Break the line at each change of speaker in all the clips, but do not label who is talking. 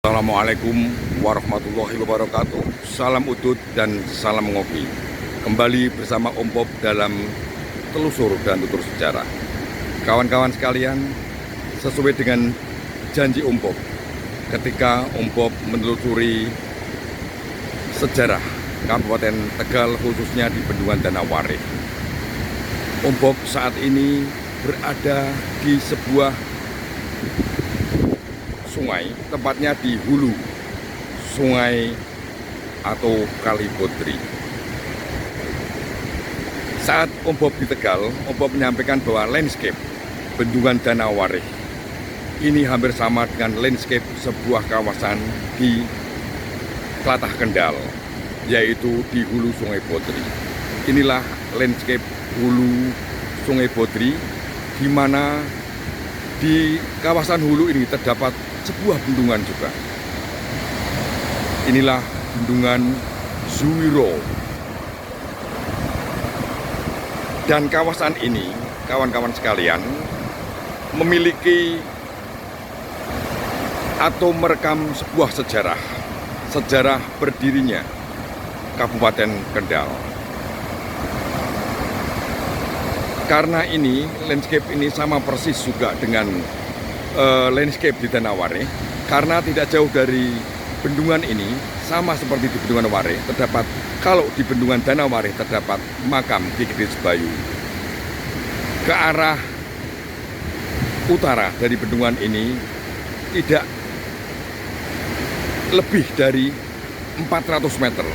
Assalamualaikum warahmatullahi wabarakatuh. Salam udut dan salam ngopi. Kembali bersama Om Bob dalam telusur dan tutur sejarah. Kawan-kawan sekalian, sesuai dengan janji Om Bob ketika Om Bob menelusuri sejarah Kabupaten Tegal, khususnya di Bendungan Danau Warik. Om Bob saat ini berada di sebuah sungai, tepatnya di hulu sungai atau Kali Bodri. Saat Om Bob di Tegal, Om Bob menyampaikan bahwa landscape Bendungan Danau Warik ini hampir sama dengan landscape sebuah kawasan di Tlatah Kendal, yaitu di hulu Sungai Bodri. Inilah landscape hulu Sungai Bodri, di mana di kawasan hulu ini terdapat sebuah bendungan juga. Inilah Bendungan Zuwiro. Dan kawasan ini, kawan-kawan sekalian, memiliki atau merekam sebuah sejarah berdirinya Kabupaten Kendal. Karena ini, landscape ini sama persis juga dengan landscape di Danau Warik. Karena tidak jauh dari bendungan ini, sama seperti di Bendungan Warik, terdapat, kalau di Bendungan Danau Warik terdapat makam Ki Gede Sebayu. Ke arah utara dari bendungan ini tidak lebih dari 400 meter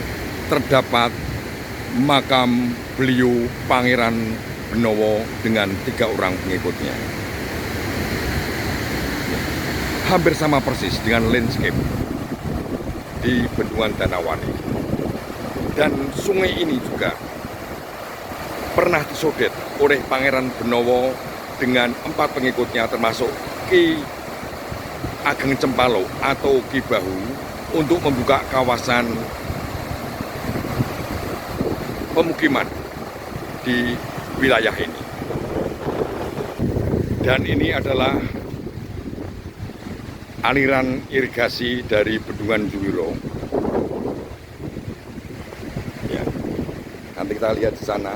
terdapat makam beliau Pangeran Benowo dengan 3 orang pengikutnya. Hampir sama persis dengan landscape di Bendungan Danau Warik. Dan sungai ini juga pernah disodet oleh Pangeran Benowo dengan 4 pengikutnya, termasuk Ki Ageng Cempalo atau Ki Bahu, untuk membuka kawasan pemukiman di wilayah ini. Dan ini adalah aliran irigasi dari Bendungan Zuwiro. Ya, nanti kita lihat di sana.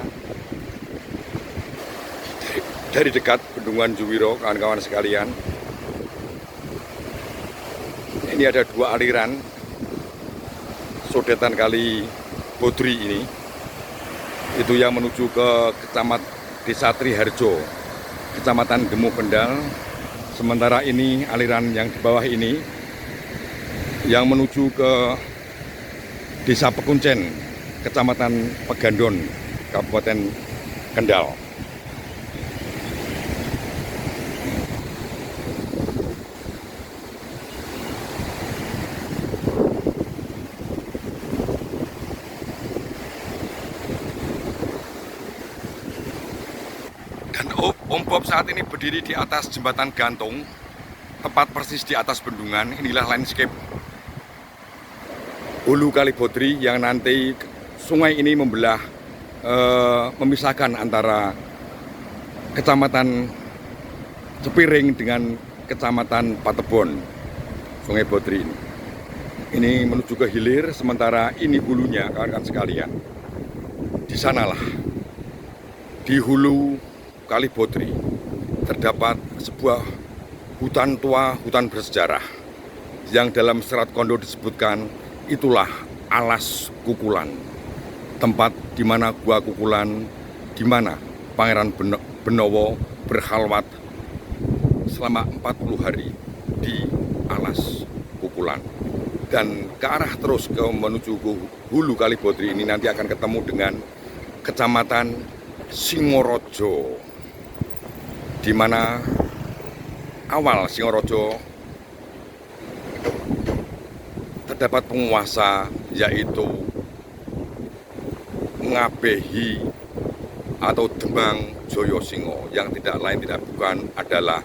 Dari dekat Bendungan Zuwiro, kawan-kawan sekalian. Ini ada 2 aliran sodetan Kali Bodri ini. Itu yang menuju ke Desa Triharjo, Kecamatan Gemu Kendal. Sementara ini aliran yang di bawah ini yang menuju ke Desa Pekuncen, Kecamatan Pegandon, Kabupaten Kendal. Dan Om Bob saat ini berdiri di atas jembatan gantung, tepat persis di atas bendungan. Inilah landscape hulu Kali Bodri yang nanti sungai ini memisahkan antara Kecamatan Cepiring dengan Kecamatan Patebon, Sungai Bodri ini. Ini menuju ke hilir, sementara ini hulunya, kawan-kawan sekalian. Di sanalah, di hulu Kali Bodri, terdapat sebuah hutan tua, hutan bersejarah, yang dalam Serat Kondo disebutkan itulah Alas Kukulan, tempat di mana gua Kukulan, di mana Pangeran Benowo berkhalwat selama 40 hari di Alas Kukulan. Dan ke arah terus menuju ke hulu Kali Bodri ini nanti akan ketemu dengan Kecamatan Singorojo, di mana awal Singorojo terdapat penguasa, yaitu Ngabehi atau Demang Joyosingo, yang tidak lain tidak bukan adalah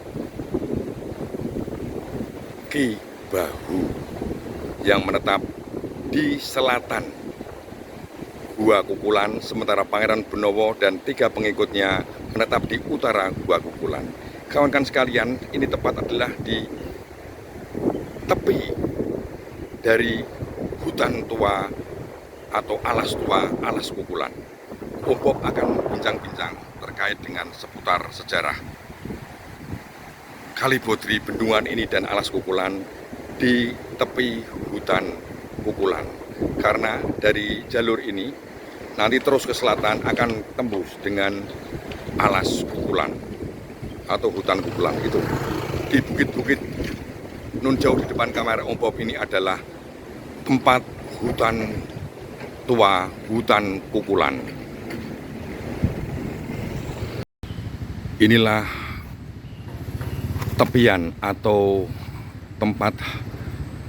Ki Bahu, yang menetap di selatan Gua Kukulan, sementara Pangeran Benowo dan 3 pengikutnya menetap di utara Gua Kukulan. Kawan-kawan sekalian, ini tepat adalah di tepi dari hutan tua atau alas tua, alas Kukulan. Om Bob akan bincang-bincang terkait dengan seputar sejarah Kali Bodri, bendungan ini dan alas Kukulan di tepi hutan Kukulan. Karena dari jalur ini nanti terus ke selatan akan tembus dengan alas Kukulan atau hutan Kukulan itu. Di bukit-bukit nun jauh di depan kamera Om Bob ini adalah tempat hutan tua, hutan Kukulan. Inilah tepian atau tempat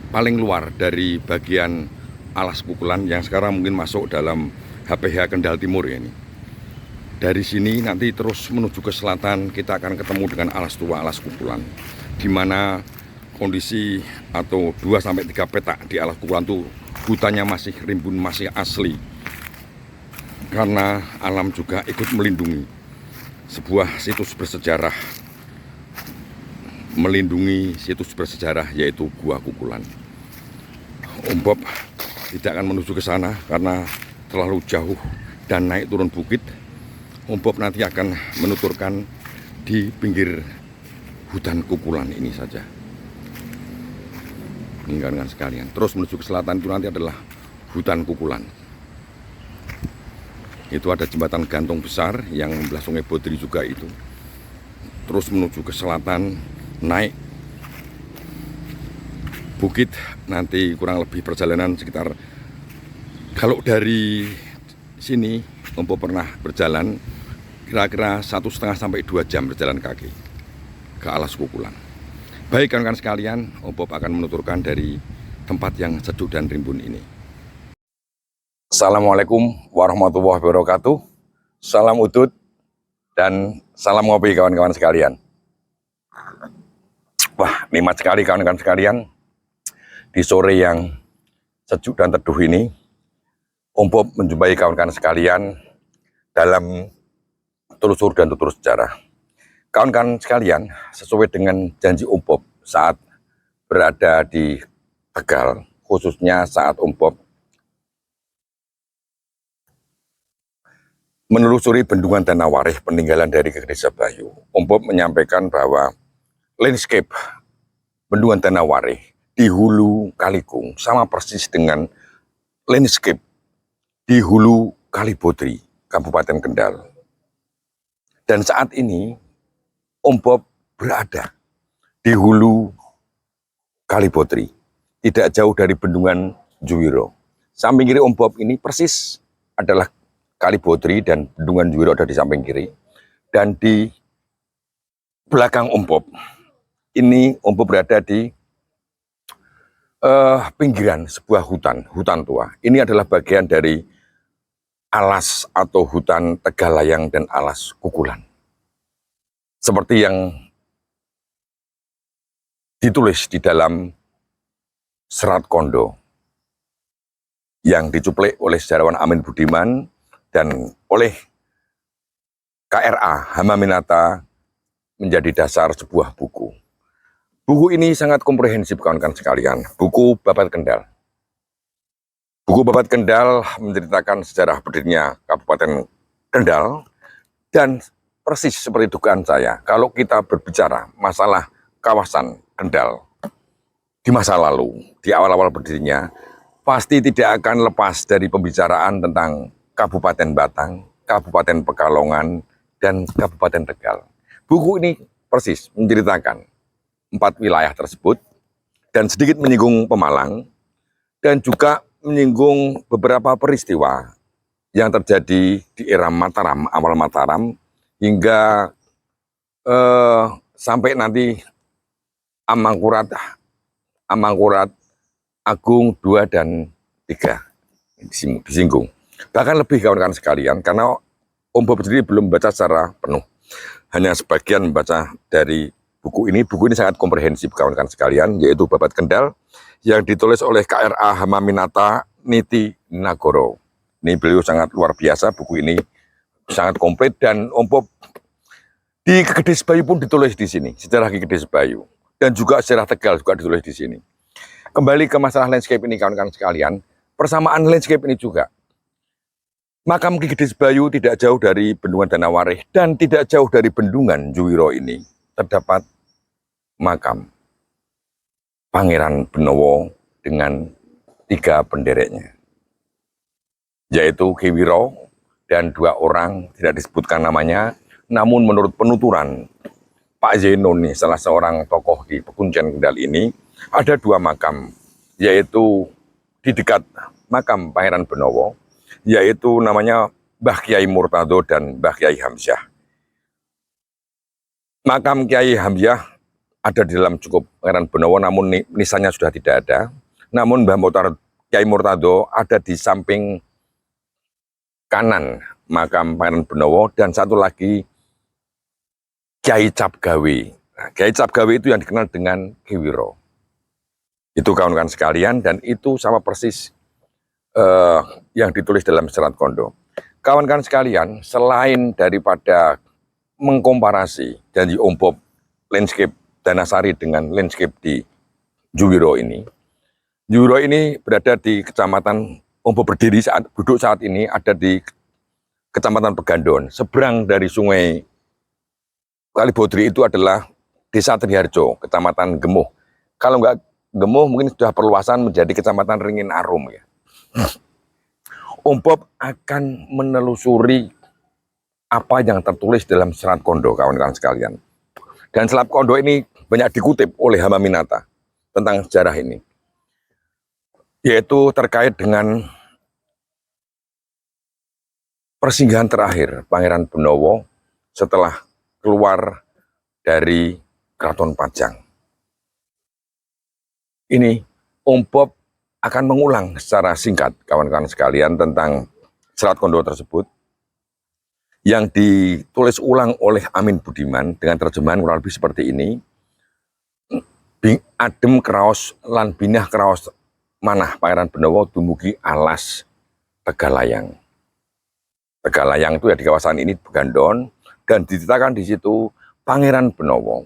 paling luar dari bagian alas Kukulan yang sekarang mungkin masuk dalam HPH Kendal Timur ya ini. Dari sini nanti terus menuju ke selatan kita akan ketemu dengan alas tua, alas Kukulan, di mana kondisi atau 2-3 petak di alas Kukulan itu hutannya masih rimbun, masih asli, karena alam juga ikut melindungi sebuah situs bersejarah, melindungi situs bersejarah yaitu Gua Kukulan. Om Bob tidak akan menuju ke sana karena terlalu jauh dan naik turun bukit. Om Bob nanti akan menuturkan di pinggir hutan Kukulan ini saja. Ini kawan-kawan sekalian. Terus menuju ke selatan itu nanti adalah hutan Kukulan. Itu ada jembatan gantung besar yang membelah Sungai Bodri juga itu. Terus menuju ke selatan, naik bukit, nanti kurang lebih perjalanan sekitar, kalau dari sini Om Bob pernah berjalan kira-kira 1,5 sampai 2 jam berjalan kaki ke alas Kukulan. Baik kawan-kawan sekalian, Om Bob akan menuturkan dari tempat yang sejuk dan rimbun ini. Assalamualaikum warahmatullahi wabarakatuh. Salam udut dan salam ngopi kawan-kawan sekalian. Wah, nikmat sekali kawan-kawan sekalian. Di sore yang sejuk dan teduh ini, Om Bob menjumpai kawan-kawan sekalian dalam telusur dan tutur sejarah. Kawan-kawan sekalian, sesuai dengan janji Om Bob saat berada di Tegal, khususnya saat Om Bob menelusuri bendungan Danau Warih peninggalan dari Ki Gede Sebayu, Om Bob menyampaikan bahwa landscape bendungan Danau Warih di hulu Kalikung sama persis dengan landscape di hulu Kali Bodri, Kabupaten Kendal. Dan saat ini Om Bob berada di hulu Kali Bodri, tidak jauh dari bendungan Juwiro. Samping kiri Om Bob ini persis adalah Kali Bodri dan bendungan Juwiro ada di samping kiri. Dan di belakang Om Bob ini Om Bob berada di pinggiran sebuah hutan tua. Ini adalah bagian dari alas atau hutan Tegalayang dan alas Kukulan. Seperti yang ditulis di dalam Serat Kondo yang dicuplik oleh sejarawan Amin Budiman dan oleh KRA Hamaminata menjadi dasar sebuah buku. Buku ini sangat komprehensif kawan-kawan sekalian, buku Babat Kendal. Buku Babat Kendal menceritakan sejarah berdirinya Kabupaten Kendal, dan persis seperti dugaan saya, kalau kita berbicara masalah kawasan Kendal di masa lalu, di awal-awal berdirinya, pasti tidak akan lepas dari pembicaraan tentang Kabupaten Batang, Kabupaten Pekalongan, dan Kabupaten Tegal. Buku ini persis menceritakan 4 wilayah tersebut dan sedikit menyinggung Pemalang dan juga menyinggung beberapa peristiwa yang terjadi di era Mataram, awal Mataram hingga sampai nanti Amangkurat Agung 2 dan 3 disinggung. Bahkan lebih kawan-kawan sekalian, karena Om Bob sendiri belum membaca secara penuh, hanya sebagian membaca dari buku ini. Buku ini sangat komprehensif kawan-kawan sekalian, yaitu Babat Kendal yang ditulis oleh KRA Hamaminata Niti Nagoro. Ini beliau sangat luar biasa, buku ini sangat komplit. Dan Om Bob di Ki Gede Sebayu pun ditulis di sini, sejarah Ki Gede Sebayu, dan juga sejarah Tegal juga ditulis di sini. Kembali ke masalah landscape ini kawan-kawan sekalian, persamaan landscape ini juga. Makam Ki Gedis Bayu tidak jauh dari Bendungan Danawarih dan tidak jauh dari Bendungan Juwiro ini terdapat makam Pangeran Benowo dengan 3 pendereknya, yaitu Ki Wiro dan 2 orang tidak disebutkan namanya, namun menurut penuturan Pak Zeno nih, salah seorang tokoh di Pekuncian Kendal ini, ada 2 makam, yaitu di dekat makam Pangeran Benowo, yaitu namanya Mbah Kiai Murtado dan Mbah Kiai Hamzah. Makam Kiai Hamzah ada di dalam cukup Pangeran Benowo, namun nisannya sudah tidak ada. Namun Mbah Kiai Murtado ada di samping kanan makam Pangeran Benowo, dan satu lagi Kiai Capgawe. Nah, Kiai Capgawe itu yang dikenal dengan Ki Wiro. Itu kawan-kawan sekalian, dan itu sama persis yang ditulis dalam Serat Kondo. Kawan-kawan sekalian, selain daripada mengkomparasi dan diombop landscape Danasari dengan landscape di Juwiro ini, Juwiro ini berada di Kecamatan Ombop berdiri duduk saat ini ada di Kecamatan Pegandon, seberang dari Sungai Kalibodri itu adalah Desa Triharjo, Kecamatan Gemuh. Kalau nggak Gemuh mungkin sudah perluasan menjadi Kecamatan Ringin Arum ya. Ombop akan menelusuri apa yang tertulis dalam Serat Kondo, kawan-kawan sekalian. Dan Serat Kondo ini banyak dikutip oleh Hamaminata tentang sejarah ini, yaitu terkait dengan persinggahan terakhir Pangeran Benowo setelah keluar dari Keraton Pajang. Ini Ombop akan mengulang secara singkat, kawan-kawan sekalian, tentang Serat Kondo tersebut, yang ditulis ulang oleh Amin Budiman dengan terjemahan kurang lebih seperti ini. Adem kraos lan binah kraos manah Pangeran Benowo dumugi alas Tegalayang. Tegalayang itu ya di kawasan ini Pegandon, dan diceritakan di situ Pangeran Benowo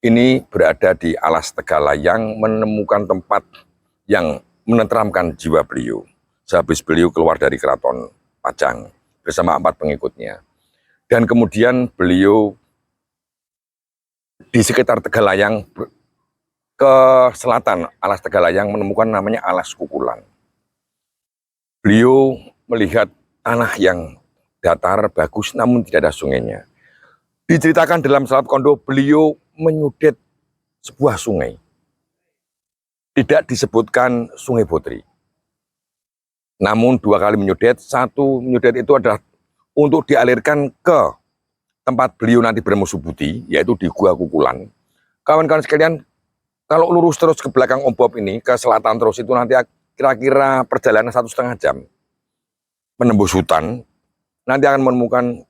ini berada di alas Tegalayang, menemukan tempat yang menenteramkan jiwa beliau sehabis beliau keluar dari Keraton Pajang bersama 4 pengikutnya. Dan kemudian beliau di sekitar Tegalayang ke selatan alas Tegalayang menemukan namanya alas Kukulan. Beliau melihat tanah yang datar, bagus, namun tidak ada sungainya. Diceritakan dalam Serat Kondo, beliau menyudet sebuah sungai. Tidak disebutkan Sungai Botri. Namun 2 kali menyudet, 1 menyudet itu adalah untuk dialirkan ke tempat beliau nanti bermusuh budi, yaitu di Gua Kukulan. Kawan-kawan sekalian, kalau lurus terus ke belakang Ombop ini, ke selatan terus itu nanti kira-kira perjalanan 1,5 jam. Menembus hutan, nanti akan menemukan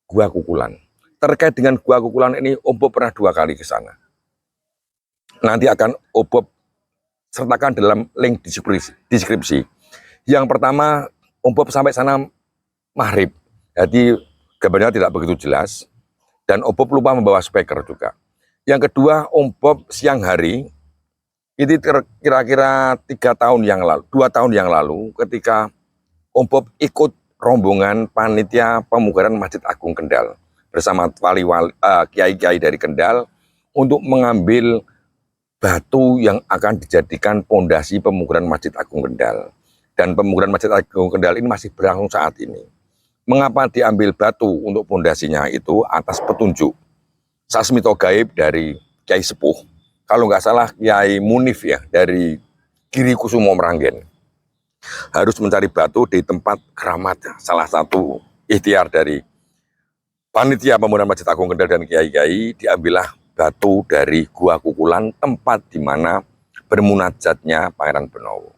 Gua Kukulan. Terkait dengan Gua Kukulan ini, Ombop pernah 2 kali ke sana. Nanti akan Ombop sertakan dalam link deskripsi. Yang pertama, Ombop sampai sana maghrib, jadi gambarnya tidak begitu jelas, dan Ombop lupa membawa speaker juga. Yang kedua, Ombop siang hari, itu kira-kira 2 tahun yang lalu, ketika Ombop ikut rombongan panitia pemugaran Masjid Agung Kendal bersama kiai-kiai dari Kendal untuk mengambil batu yang akan dijadikan pondasi pemugaran Masjid Agung Kendal. Dan pemugaran Masjid Agung Kendal ini masih berlangsung saat ini. Mengapa diambil batu untuk pondasinya itu? Atas petunjuk sasmito gaib dari Kiai Sepuh. Kalau nggak salah Kiai Munif ya, dari Giri Kusumo Meranggen. Harus mencari batu di tempat keramat, salah satu ikhtiar dari panitia pemugaran Masjid Agung Kendal dan kiai-kiai, diambillah batu dari Gua Kukulan, tempat di mana bermunajatnya Pangeran Benowo.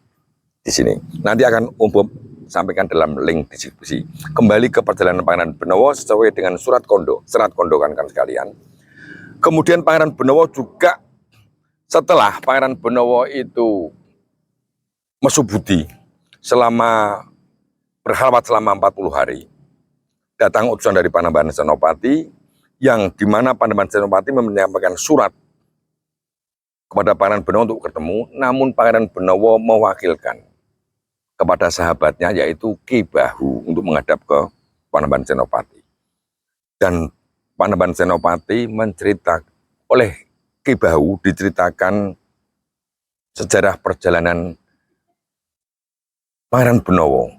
Di sini nanti akan Ombop sampaikan dalam link deskripsi. Kembali ke perjalanan Pangeran Benowo sesuai dengan Serat Kondo kan sekalian. Kemudian Pangeran Benowo juga setelah Pangeran Benowo itu mesuh budi berkhalwat selama 40 hari, datang utusan dari Panembahan Senopati, yang dimana Panembahan Senopati menyampaikan surat kepada Pangeran Benowo untuk bertemu, namun Pangeran Benowo mewakilkan kepada sahabatnya yaitu Ki Bahu untuk menghadap ke Panembahan Senopati. Dan Panembahan Senopati oleh Ki Bahu diceritakan sejarah perjalanan Pangeran Benowo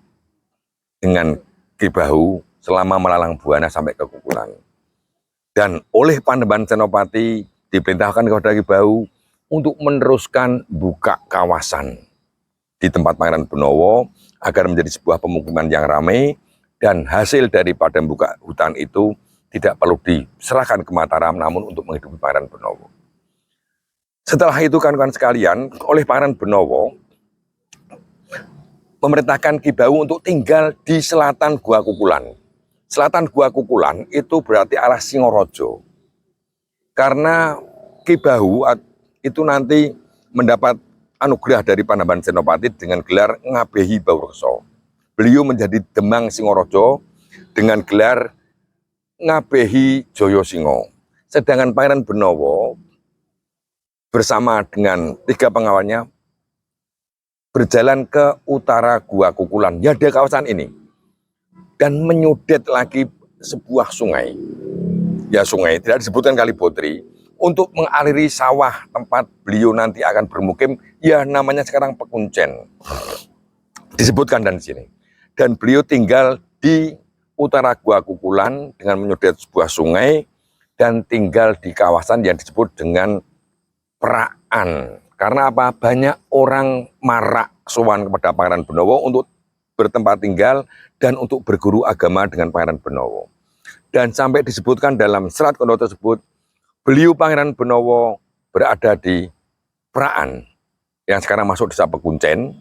dengan Ki Bahu selama melalang buana sampai ke Kukulan. Dan oleh Panembahan Senopati diperintahkan kepada Ki Bahu untuk meneruskan buka kawasan di tempat Pangeran Benowo agar menjadi sebuah pemukiman yang ramai, dan hasil daripada membuka hutan itu tidak perlu diserahkan ke Mataram namun untuk menghidupi Pangeran Benowo. Setelah itu kawan-kawan sekalian, oleh Pangeran Benowo memerintahkan Ki Bahu untuk tinggal di selatan Gua Kukulan. Selatan Gua Kukulan itu berarti arah Singorojo. Karena Ki Bahu itu nanti mendapat anugerah dari Panembahan Senopati dengan gelar Ngabehi Baurekso. Beliau menjadi Demang Singorojo dengan gelar Ngabehi Joyosingo. Sedangkan Pangeran Benowo bersama dengan 3 pengawalnya berjalan ke utara Gua Kukulan, ya di kawasan ini, dan menyudet lagi sebuah sungai. Ya sungai, tidak disebutkan Kalibotri, untuk mengaliri sawah tempat beliau nanti akan bermukim, ya namanya sekarang Pekuncen. Disebutkan dan di sini. Dan beliau tinggal di utara Gua Kukulan dengan menyudet sebuah sungai dan tinggal di kawasan yang disebut dengan Praan. Karena apa? Banyak orang marak sowan kepada Pangeran Benowo untuk bertempat tinggal dan untuk berguru agama dengan Pangeran Benowo. Dan sampai disebutkan dalam serat kondo tersebut, beliau Pangeran Benowo berada di Praan yang sekarang masuk desa Pekuncen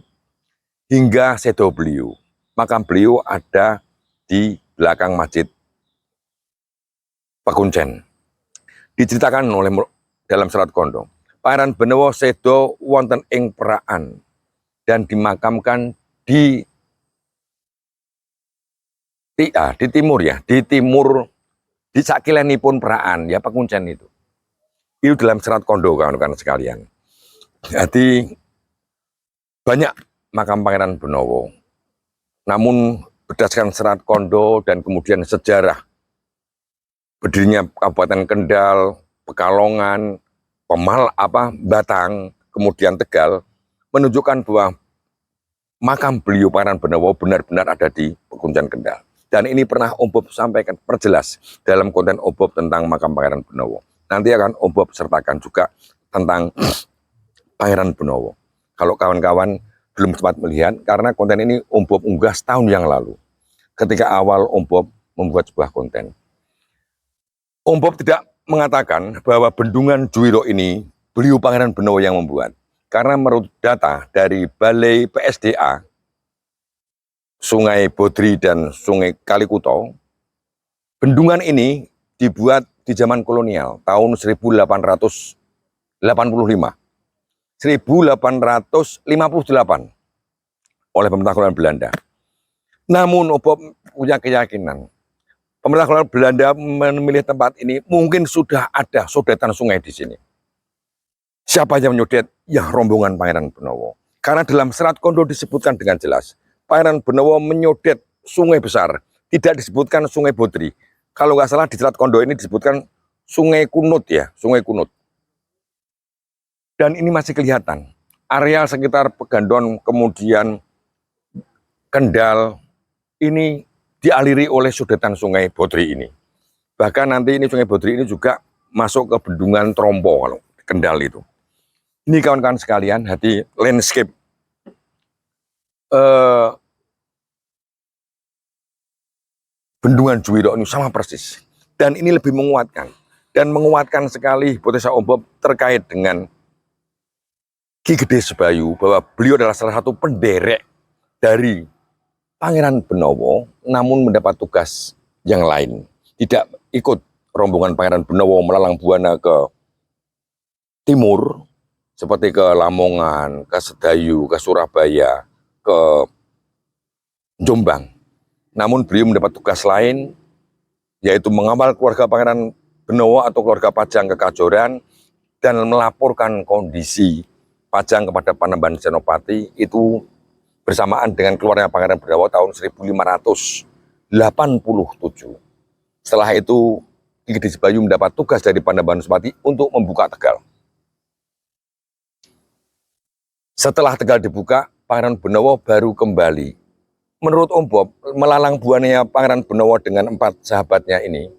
hingga sedo beliau. Makam beliau ada di belakang masjid Pekuncen. Diceritakan oleh dalam serat kondo, Pangeran Benowo sedo wonten ing Praan dan dimakamkan di timur ya, di timur, di sakilenipun Praan ya Pekuncen itu. Itu dalam serat kondo kawan-kawan sekalian. Jadi banyak makam Pangeran Benowo. Namun berdasarkan serat kondo dan kemudian sejarah berdirinya Kabupaten Kendal, Pekalongan, Batang, kemudian Tegal, menunjukkan bahwa makam beliau Pangeran Benowo benar-benar ada di Pekuncen Kendal. Dan ini pernah Om Bob sampaikan, perjelas dalam konten Om Bob tentang makam Pangeran Benowo. Nanti akan Om Bob sertakan juga tentang Pangeran Benowo. Kalau kawan-kawan belum sempat melihat, karena konten ini Om Bob unggah setahun yang lalu. Ketika awal Om Bob membuat sebuah konten. Om Bob tidak mengatakan bahwa Bendungan Juwiro ini beliau Pangeran Benowo yang membuat. Karena menurut data dari Balai PSDA, Sungai Bodri dan Sungai Kalikuto, bendungan ini dibuat di zaman kolonial tahun 1885. 1858 oleh pemerintah kolonial Belanda. Namun Om Bob punya keyakinan pemerintah kolonial Belanda memilih tempat ini mungkin sudah ada sodetan sungai di sini. Siapa yang menyudet? Ya rombongan Pangeran Benowo. Karena dalam serat kondo disebutkan dengan jelas, Pangeran Benowo menyudet sungai besar, tidak disebutkan Sungai Bodri. Kalau nggak salah di serat kondo ini disebutkan Sungai Kunut ya, Sungai Kunut. Dan ini masih kelihatan. Areal sekitar Pegandon, kemudian Kendal, ini dialiri oleh sudetan Sungai Bodri ini. Bahkan nanti ini Sungai Bodri ini juga masuk ke Bendungan Trompo kalau Kendal itu. Ini kawan-kawan sekalian, hati landscape Bendungan Juwiro ini sama persis. Dan ini lebih menguatkan. Dan menguatkan sekali hipotesa Om Bob terkait dengan Ki Gede Sebayu, bahwa beliau adalah salah satu penderek dari Pangeran Benowo, namun mendapat tugas yang lain. Tidak ikut rombongan Pangeran Benowo melalang buana ke timur, seperti ke Lamongan, ke Sedayu, ke Surabaya, ke Jombang. Namun beliau mendapat tugas lain, yaitu mengawal keluarga Pangeran Benowo atau keluarga Pajang ke Kajoran, dan melaporkan kondisi Pajang kepada Panembahan Senopati itu bersamaan dengan keluarnya Pangeran Benawa tahun 1587. Setelah itu, Ki Gede Sebayu mendapat tugas dari Panembahan Senopati untuk membuka Tegal. Setelah Tegal dibuka, Pangeran Benawa baru kembali. Menurut Om Bob, melalang buananya Pangeran Benawa dengan 4 sahabatnya ini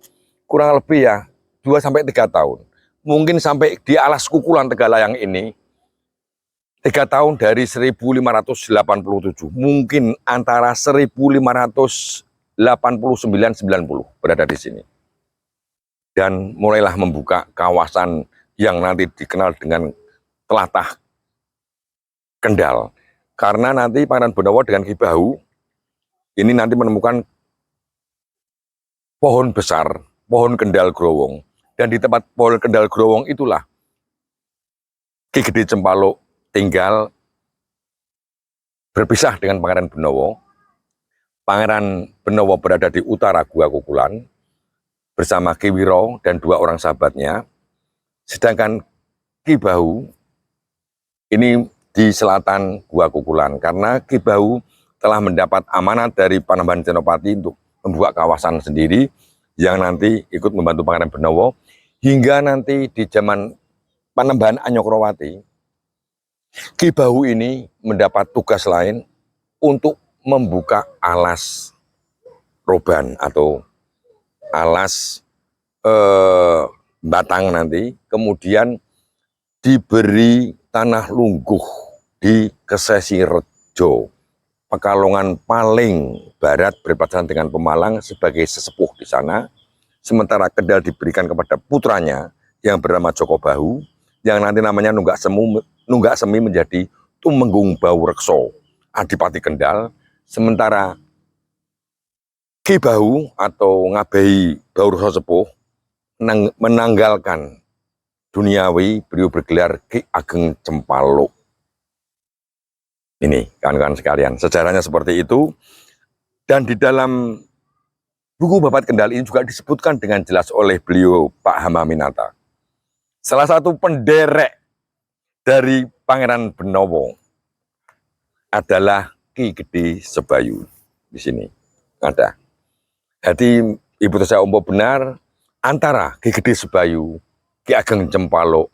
kurang lebih ya 2-3 tahun. Mungkin sampai di alas kukulan Tegalayang ini 3 tahun dari 1587, mungkin antara 1589-90 berada di sini. Dan mulailah membuka kawasan yang nanti dikenal dengan Telatah Kendal. Karena nanti Pangeran Benawa dengan Ki Bahu ini nanti menemukan pohon besar, pohon Kendal Growong. Dan di tempat pohon Kendal Growong itulah Ki Gede Cempaluk tinggal berpisah dengan Pangeran Benawa. Pangeran Benawa berada di utara Gua Kukulan bersama Ki Wiro dan 2 orang sahabatnya. Sedangkan Ki Bahu ini di selatan Gua Kukulan karena Ki Bahu telah mendapat amanat dari Panembahan Senopati untuk membuka kawasan sendiri yang nanti ikut membantu Pangeran Benawa hingga nanti di zaman Panembahan Anyokrowati. Ki Bahu ini mendapat tugas lain untuk membuka alas Roban atau alas Batang nanti, kemudian diberi tanah lungguh di Kesesi Rejo, Pekalongan paling barat berbatasan dengan Pemalang sebagai sesepuh di sana. Sementara Kendal diberikan kepada putranya yang bernama Joko Bahu, yang nanti namanya Nunggak Semi menjadi Tumenggung Bahu Rekso, Adipati Kendal. Sementara Ki Bahu atau Ngabehi Bahu Rekso Sepuh menanggalkan duniawi, beliau bergelar Ki Ageng Cempaluk. Ini kawan-kawan sekalian, sejarahnya seperti itu. Dan di dalam buku Babat Kendal ini juga disebutkan dengan jelas oleh beliau Pak Hamaminata. Salah satu penderek dari Pangeran Benawa adalah Ki Gede Sebayu. Di sini ada. Jadi Ibu Tasya Ombo benar, antara Ki Gede Sebayu, Ki Ageng Cempaluk,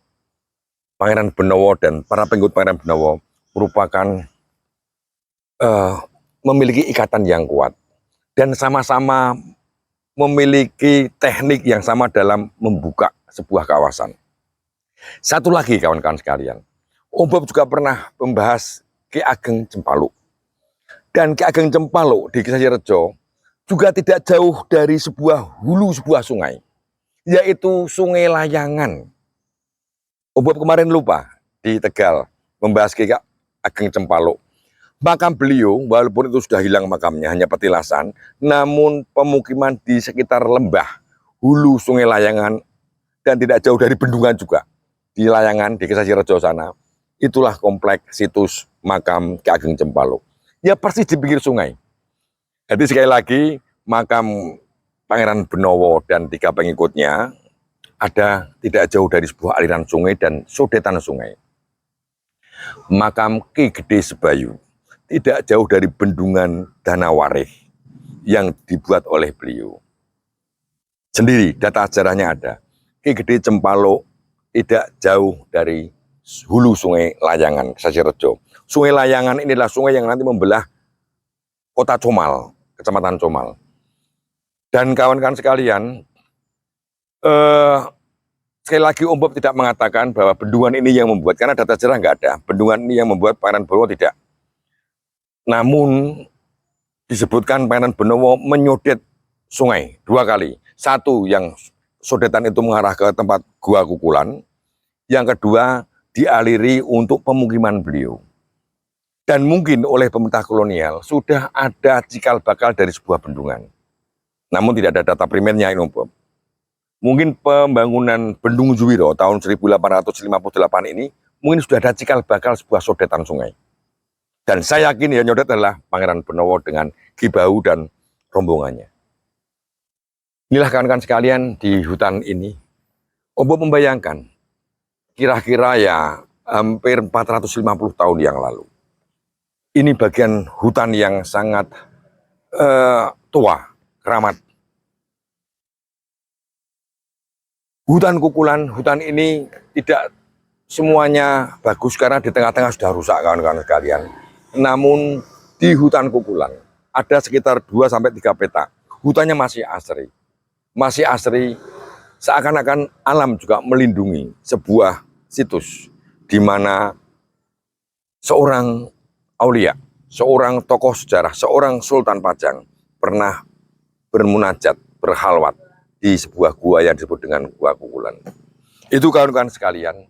Pangeran Benawa dan para pengikut Pangeran Benawa merupakan memiliki ikatan yang kuat dan sama-sama memiliki teknik yang sama dalam membuka sebuah kawasan. Satu lagi kawan-kawan sekalian, Om Bob juga pernah membahas Ki Ageng Cempaluk. Dan Ki Ageng Cempaluk di Kesesi Rejo juga tidak jauh dari sebuah hulu sebuah sungai, yaitu Sungai Layangan. Om Bob kemarin lupa di Tegal membahas Ki Ageng Cempaluk. Makam beliau, walaupun itu sudah hilang makamnya, hanya petilasan, namun pemukiman di sekitar lembah, hulu Sungai Layangan, dan tidak jauh dari bendungan juga, di Layangan, di Kesesi Rejo sana, itulah kompleks situs makam Ki Ageng Cempaluk. Ya persis di pinggir sungai. Jadi sekali lagi, makam Pangeran Benawa dan 3 pengikutnya ada tidak jauh dari sebuah aliran sungai dan sodetan sungai. Makam Ki Gede Sebayu tidak jauh dari bendungan Danawarih yang dibuat oleh beliau. Sendiri, data sejarahnya ada. Ki Gede Cempaluk tidak jauh dari hulu Sungai Layangan, Kesesi Rejo. Sungai Layangan inilah sungai yang nanti membelah kota Comal, Kecamatan Comal. Dan kawan-kawan sekalian, sekali lagi Om Bob tidak mengatakan bahwa bendungan ini yang membuat, karena data sejarah nggak ada. Bendungan ini yang membuat Pangeran Benawa tidak. Namun disebutkan Pangeran Benawa menyodet sungai 2 kali. Satu yang sodetan itu mengarah ke tempat Gua Kukulan. Yang kedua dialiri untuk pemukiman beliau. Dan mungkin oleh pemerintah kolonial sudah ada cikal bakal dari sebuah bendungan. Namun tidak ada data primernya ini Om Bob. Mungkin pembangunan Bendung Juwiro tahun 1858 ini mungkin sudah ada cikal bakal sebuah sodetan sungai. Dan saya yakin yang nyodet adalah Pangeran Benawa dengan Ki Bahu dan rombongannya. Inilah kawan-kawan sekalian di hutan ini. Om Bob membayangkan kira-kira ya hampir 450 tahun yang lalu. Ini bagian hutan yang sangat tua, keramat. Hutan Kukulan, hutan ini tidak semuanya bagus karena di tengah-tengah sudah rusak kawan-kawan sekalian. Namun di hutan Kukulan ada sekitar 2-3 petak. Hutannya masih asri. Masih asri, seakan-akan alam juga melindungi sebuah situs di mana seorang aulia, seorang tokoh sejarah, seorang Sultan Pajang pernah bermunajat, berhalwat di sebuah gua yang disebut dengan Gua Kukulan. Itu kawan-kawan sekalian,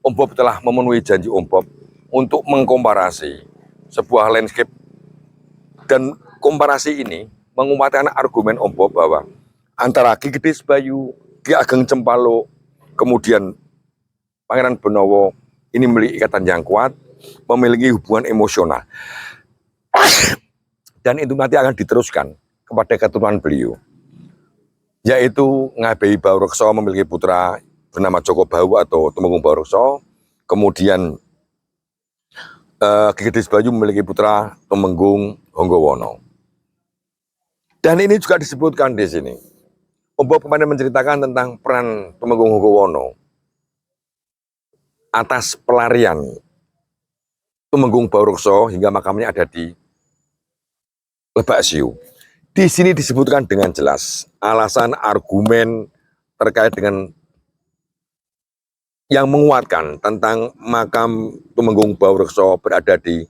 Om Bob telah memenuhi janji Om Bob untuk mengkomparasi sebuah landscape, dan komparasi ini menguatkan argumen Om Bob bahwa antara Ki Gedis Bayu, Ki Ageng Cempalo, kemudian Pangeran Benowo ini memiliki ikatan yang kuat, memiliki hubungan emosional, dan itu nanti akan diteruskan kepada keturunan beliau, yaitu Ngabei Baurekso memiliki putra bernama Joko Bahu atau Tumenggung Baurekso, kemudian Ki Gedis Bayu memiliki putra Tumenggung Honggowono. Dan ini juga disebutkan di sini. Om Bob kemarin menceritakan tentang peran Tumenggung Honggowono atas pelarian Tumenggung Baurekso hingga makamnya ada di Lebak Siu. Di sini disebutkan dengan jelas alasan argumen terkait dengan yang menguatkan tentang makam Tumenggung Baurekso berada di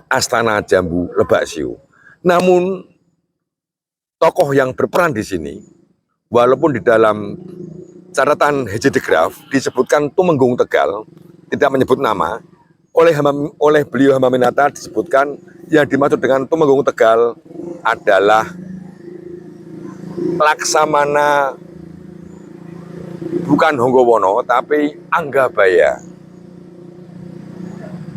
Astana Jambu Lebak Siu. Namun tokoh yang berperan di sini, walaupun di dalam catatan Hejedegraf disebutkan Tumenggung Tegal, tidak menyebut nama, oleh beliau Hamaminata disebutkan yang dimaksud dengan Tumenggung Tegal adalah Laksamana, bukan Honggowono tapi Anggabaya.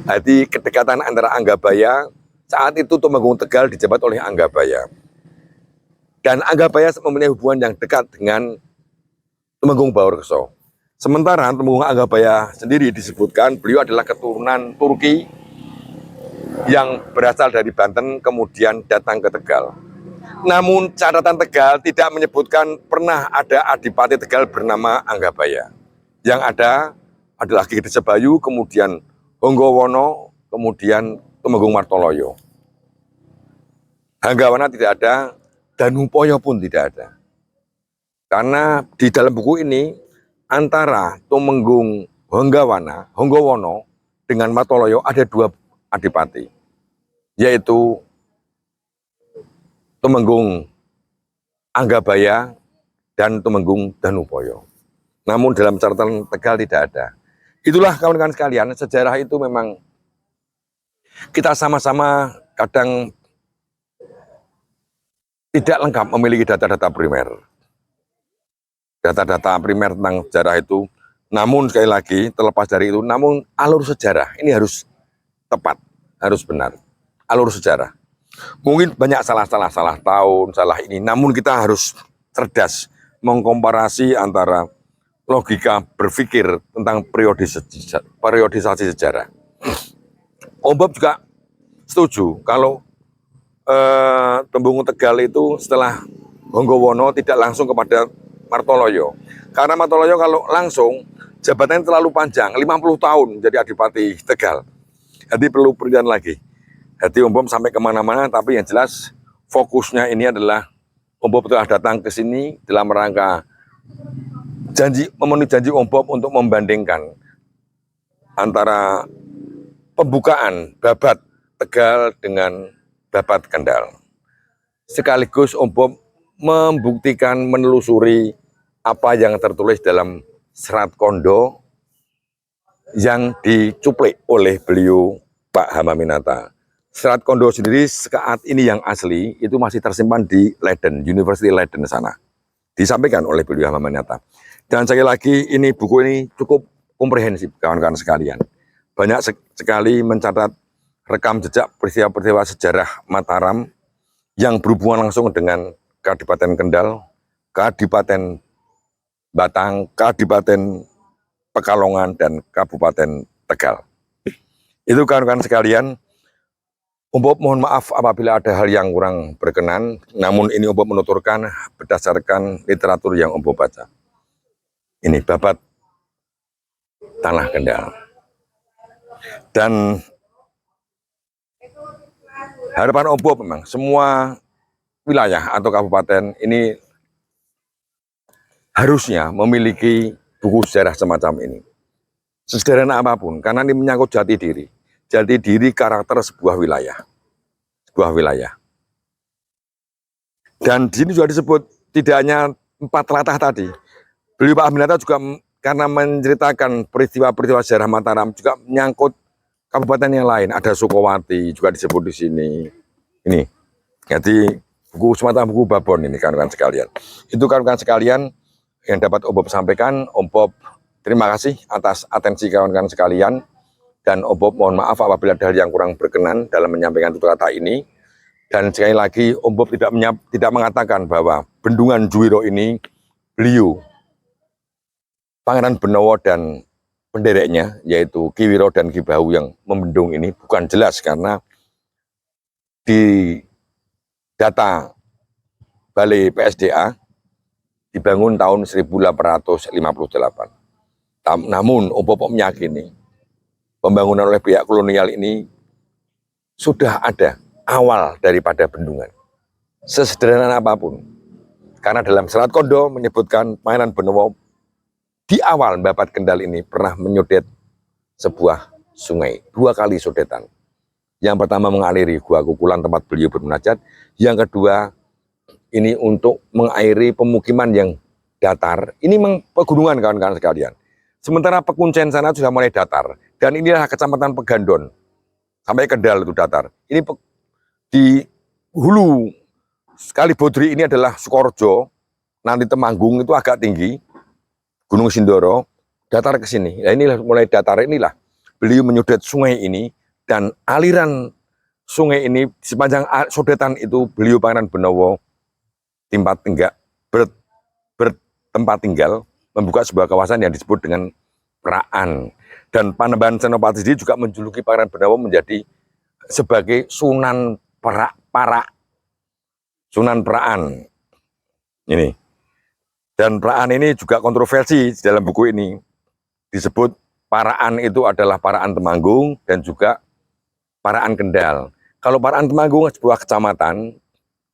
Jadi kedekatan antara Anggabaya, saat itu Tumenggung Tegal dijabat oleh Anggabaya. Dan Anggabaya mempunyai hubungan yang dekat dengan Tumenggung Baurekso. Sementara Tumenggung Anggabaya sendiri disebutkan beliau adalah keturunan Turki yang berasal dari Banten kemudian datang ke Tegal. Namun catatan Tegal tidak menyebutkan pernah ada adipati Tegal bernama Anggabaya. Yang ada adalah Ki Gedis Bayu, kemudian Honggowono, kemudian Tumenggung Martoloyo. Hanggawana tidak ada, Danupoyo pun tidak ada. Karena di dalam buku ini antara Tumenggung Honggowono dengan Martoloyo ada 2 adipati, yaitu Tumenggung Anggabaya dan Tumenggung Danupoyo. Namun dalam catatan Tegal tidak ada. Itulah kawan-kawan sekalian, sejarah itu memang kita sama-sama kadang tidak lengkap memiliki data-data primer. Data-data primer tentang sejarah itu, namun sekali lagi terlepas dari itu, namun alur sejarah ini harus tepat, harus benar. Alur sejarah. Mungkin banyak salah tahun, salah ini, namun kita harus cerdas mengkomparasi antara logika berpikir tentang periodisasi sejarah. Om Bob juga setuju kalau Tumenggung Tegal itu setelah Honggowono tidak langsung kepada Martoloyo. Karena Martoloyo kalau langsung jabatannya terlalu panjang, 50 tahun jadi Adipati Tegal. Jadi perlu penelitian lagi. Jadi Om Bob sampai kemana-mana, tapi yang jelas fokusnya ini adalah Om Bob telah datang ke sini dalam rangka memenuhi janji Om Bob untuk membandingkan antara pembukaan Babat Tegal dengan Babat Kendal. Sekaligus Om Bob membuktikan, menelusuri apa yang tertulis dalam Serat Kondo yang dicuplik oleh beliau Pak Hamaminata. Serat Kondo sendiri saat ini yang asli itu masih tersimpan di Leiden, University Leiden sana. Disampaikan oleh beliau Hamaminata. Dan sekali lagi ini buku ini cukup komprehensif kawan-kawan sekalian. Banyak sekali mencatat rekam jejak peristiwa-peristiwa sejarah Mataram yang berhubungan langsung dengan Kadipaten Kendal, Kadipaten Batang, Kadipaten Pekalongan, dan Kabupaten Tegal. Itu kawan-kawan sekalian, Umpop mohon maaf apabila ada hal yang kurang berkenan, namun ini Umpop menuturkan berdasarkan literatur yang Umpop baca. Ini babat Tanah Kendal. Dan harapan Umpop memang semua wilayah atau kabupaten ini harusnya memiliki buku sejarah semacam ini. Sesederhana apapun, karena ini menyangkut jati diri karakter sebuah wilayah. Dan di sini juga disebut tidak hanya 4 telatah tadi. Beliau Pak Aminata juga karena menceritakan peristiwa-peristiwa sejarah Mataram juga menyangkut kabupaten yang lain. Ada Sukowati juga disebut di sini. Ini, jadi buku semacam buku babon ini kawan-kawan sekalian. Itu kawan-kawan sekalian yang dapat Umpop sampaikan. Umpop terima kasih atas atensi kawan-kawan sekalian. Dan Umpop mohon maaf apabila ada hal yang kurang berkenan dalam menyampaikan tutur kata ini. Dan sekali lagi Umpop tidak mengatakan bahwa Bendungan Juwiro ini beliau Pangeran Benowo dan pendereknya yaitu Ki Wiro dan Ki Bahu yang membendung ini, bukan jelas karena di data Balai PSDA dibangun tahun 1858. Namun Umpop meyakini pembangunan oleh pihak kolonial ini sudah ada awal daripada bendungan. Sesederhana apapun. Karena dalam Serat Kondo menyebutkan Pangeran Benowo di awal Babat Kendal ini pernah menyodet sebuah sungai. 2 kali sodetan. Yang pertama mengaliri Gua Kukulan tempat beliau bermunajat. Yang kedua ini untuk mengairi pemukiman yang datar. Ini pegunungan kawan-kawan sekalian. Sementara Pekuncen sana sudah mulai datar. Dan inilah Kecamatan Pegandon. Sampai Kendal itu datar. Ini di hulu Kali Bodri ini adalah Sukorejo. Nanti Temanggung itu agak tinggi. Gunung Sindoro. Datar ke sini. Nah inilah mulai datar inilah. Beliau menyudet sungai ini. Dan aliran sungai ini sepanjang sodetan itu beliau Pangeran Benowo bertempat tinggal, membuka sebuah kawasan yang disebut dengan Praan. Dan Panembahan Senopati sendiri juga menjuluki Pangeran Benowo menjadi sebagai Sunan Sunan Praan. Ini. Dan Praan ini juga kontroversi di dalam buku ini. Disebut Paraan itu adalah Paraan Temanggung dan juga Paraan Kendal. Kalau Paraan Temanggung sebuah kecamatan,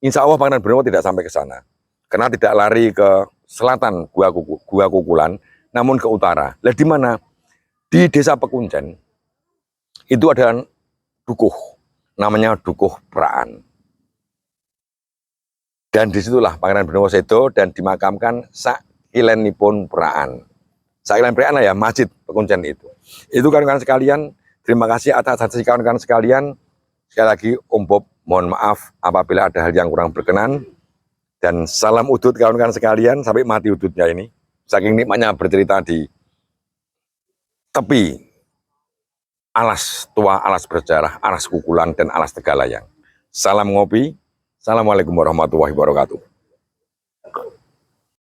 insya Allah Pangeran Benowo tidak sampai ke sana. Karena tidak lari ke selatan Gua Kukulan, namun ke utara. Lah di mana? Di Desa Pekuncen. Itu ada dukuh, namanya Dukuh Praan. Dan disitulah Pangeran Benowo sedo dan dimakamkan sakilenipun Praan. Sakilen Praan ya Masjid Pekuncen itu. Itu kawan-kawan sekalian. Terima kasih atas atensi kawan-kawan sekalian. Sekali lagi Umpop mohon maaf apabila ada hal yang kurang berkenan. Dan salam udut kawan-kawan sekalian sampai mati udutnya ini. Saking nikmatnya bercerita di tepi alas tua, alas bersejarah, alas Kukulan dan alas Tegalayang. Salam ngopi. Assalamualaikum warahmatullahi wabarakatuh.